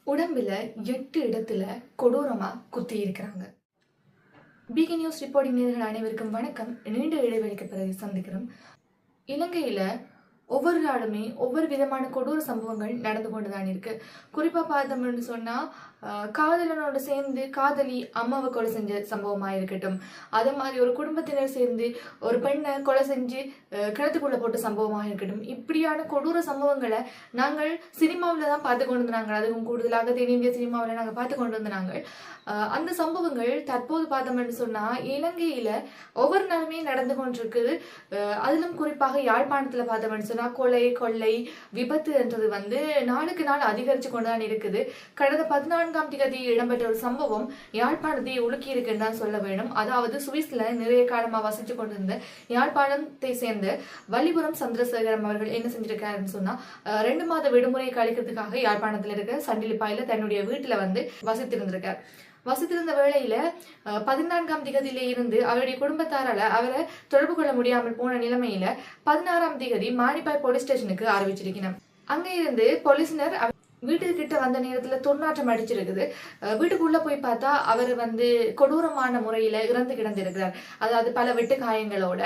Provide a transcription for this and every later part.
உடம்புல 8 இடத்துல கொடூரமா குத்தி இருக்கிறாங்க. பிகே நியூஸ் ரிப்போர்ட்டிங் நேயர்கள் அனைவருக்கும் வணக்கம். நீண்ட இடைவெளிக்கு பிறகு சந்திக்கிறோம். இலங்கையில ஒவ்வொரு நாளுமே ஒவ்வொரு விதமான கொடூர சம்பவங்கள் நடந்து கொண்டுதான் இருக்கு. குறிப்பா பார்த்தோம்னு சொன்னா காதலனோட சேர்ந்து காதலி அம்மாவை கொலை செஞ்ச சம்பவமா இருக்கட்டும், அதே மாதிரி ஒரு குடும்பத்தினர் சேர்ந்து ஒரு பெண்ணை கொலை செஞ்சு கிணத்துக்குள்ள போட்ட சம்பவமாக இருக்கட்டும், இப்படியான கொடூர சம்பவங்களை நாங்கள் சினிமாவில் தான் பார்த்து கொண்டு இருந்தாங்க. அதுவும் கூடுதலாக தென்னிந்திய சினிமாவில் நாங்கள் பார்த்து கொண்டு இருந்தாங்க. அந்த சம்பவங்கள் தற்போது பார்த்தோம்னு சொன்னா இலங்கையில ஒவ்வொரு நாளுமே நடந்து கொண்டிருக்குது. அதிலும் குறிப்பாக யாழ்ப்பாணத்துல பார்த்தோம்னு சொன்னா கொலை கொள்ளை விபத்து என்றது நாளுக்கு நாள் அதிகரிச்சு கொண்டுதான் இருக்குது. கடந்த 14ஆம் தேதி இடம்பெற்ற ஒரு சம்பவம் யாழ்ப்பாணத்தை உலுக்கி இருக்குன்னு தான் சொல்ல வேண்டும். அதாவது சுவிஸ்ல நிறைய காலமா வசிச்சு கொண்டிருந்த யாழ்ப்பாணத்தை சேர்ந்த வள்ளிபுரம் சந்திரசேகரம் அவர்கள் என்ன செஞ்சிருக்காருன்னு சொன்னா 2 மாத விடுமுறை கழிக்கிறதுக்காக யாழ்ப்பாணத்துல இருக்க சண்டிலிப்பாயில தன்னுடைய வீட்டுல வசித்திருந்திருக்கார். வசித்திருந்த வேளையில 14ஆம் தேதியில இருந்து அவருடைய குடும்பத்தாரால அவரை தொடர்பு கொள்ள முடியாமல் போன நிலைமையில 16ஆம் தேதி மானிப்பாய் போலீஸ் ஸ்டேஷனுக்கு அறிவிச்சிருக்கணும். அங்க இருந்து போலீசினர் வீட்டுக்கிட்ட வந்த நேரத்துல துர்நாற்றம் அடிச்சிருக்குது. வீட்டுக்குள்ள போய் பார்த்தா அவர் கொடூரமான முறையில இறந்து கிடந்திருக்கிறார். அதாவது பல வெட்டு காயங்களோட.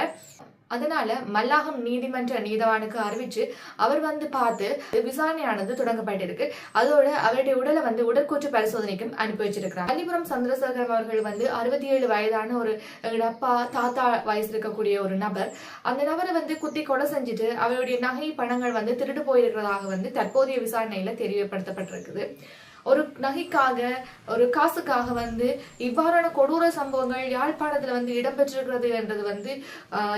அதனால மல்லாகம் நீதிமன்ற நீதவானுக்கு அறிவிச்சு அவர் பார்த்து விசாரணையானது தொடங்கப்பட்டிருக்கு. அதோட அவருடைய உடலை உடற்கூற்று பரிசோதனைக்கும் அனுப்பி வச்சிருக்கிறார். வள்ளிபுரம் சந்திரசேகரம் அவர்கள் 67 வயதான ஒரு அப்பா தாத்தா வயசு இருக்கக்கூடிய ஒரு நபர். அந்த நபரை குத்தி கொலை செஞ்சுட்டு அவருடைய நகை பணங்கள் திருடு போயிருக்கிறதாக தற்போதைய விசாரணையில தெரியப்படுத்தப்பட்டிருக்குது. ஒரு நகைக்காக ஒரு காசுக்காக இவ்வாறான கொடூர சம்பவங்கள் யாழ்ப்பாணத்துல இடம்பெற்றிருக்கிறது என்றது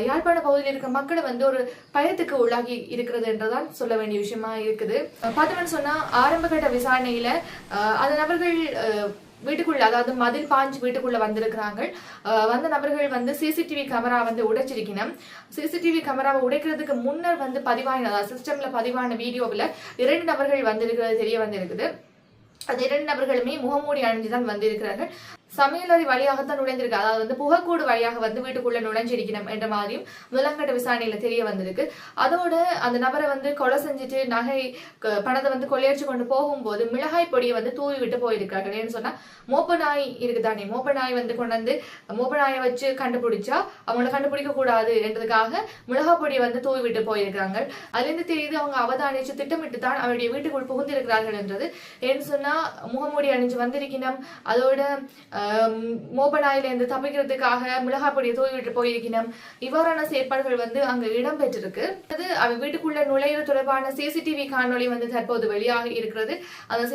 யாழ்ப்பாண பகுதியில் இருக்க மக்களை ஒரு பயத்துக்கு உள்ளாகி இருக்கிறது என்றுதான் சொல்ல வேண்டிய விஷயமா இருக்குது. பார்த்தோம்னு சொன்னா ஆரம்ப கட்ட விசாரணையில அந்த நபர்கள் வீட்டுக்குள்ள, அதாவது மதில் பாஞ்சு வீட்டுக்குள்ள வந்திருக்கிறாங்க. வந்த நபர்கள் சிசிடிவி கேமரா உடைச்சிருக்கணும். சிசிடிவி கேமராவை உடைக்கிறதுக்கு முன்னர் பதிவான, அதாவது சிஸ்டம்ல பதிவான வீடியோவில் 2 நபர்கள் வந்திருக்கிறது தெரிய வந்திருக்குது. அது 2 நபர்களுமே முகமூடி அணிஞ்சுதான் வந்திருக்கிறார்கள். சமையலறை வழியாகத்தான் நுழைந்திருக்கு. அதாவது புகைக்கூடு வழியாக வீட்டுக்குள்ள நுழைஞ்சிருக்கணும் என்ற மாதிரியும் முதலாங்கட்ட விசாரணையில தெரிய வந்திருக்கு. அதோட அந்த நபரை கொலை செஞ்சுட்டு நகை பணத்தை கொள்ளையடிச்சு கொண்டு போகும்போது மிளகாய் பொடியை தூவி விட்டு போயிருக்கார்கள். ஏன்னு சொன்னா மோப்ப நாய் இருக்குதானே, மோப்ப நாய் கொண்டு மோப்ப நாயை வச்சு கண்டுபிடிச்சா அவங்களை கண்டுபிடிக்க கூடாது என்றதுக்காக மிளகாய் பொடியை தூவி விட்டு போயிருக்காங்க. அதுல இருந்து தெரியுது அவங்க அவதானிச்சு திட்டமிட்டு தான் அவருடைய வீட்டுக்குள் புகுந்திருக்கிறார்கள் என்றது. ஏன்னு சொன்னா முகமூடி அணிஞ்சு வந்திருக்கணும். அதோட மோபனாயில இருந்து தப்பிக்கிறதுக்காக மிளகாய் பொடியை தூவி விட்டு போயிருக்கணும். இவ்வாறான செயற்பாடுகள் அங்க இடம்பெற்றிருக்கு. அது அவ வீட்டுக்குள்ள நுழைவு தொடர்பான சிசிடிவி காணொலி தற்போது வெளியாக இருக்கிறது. அந்த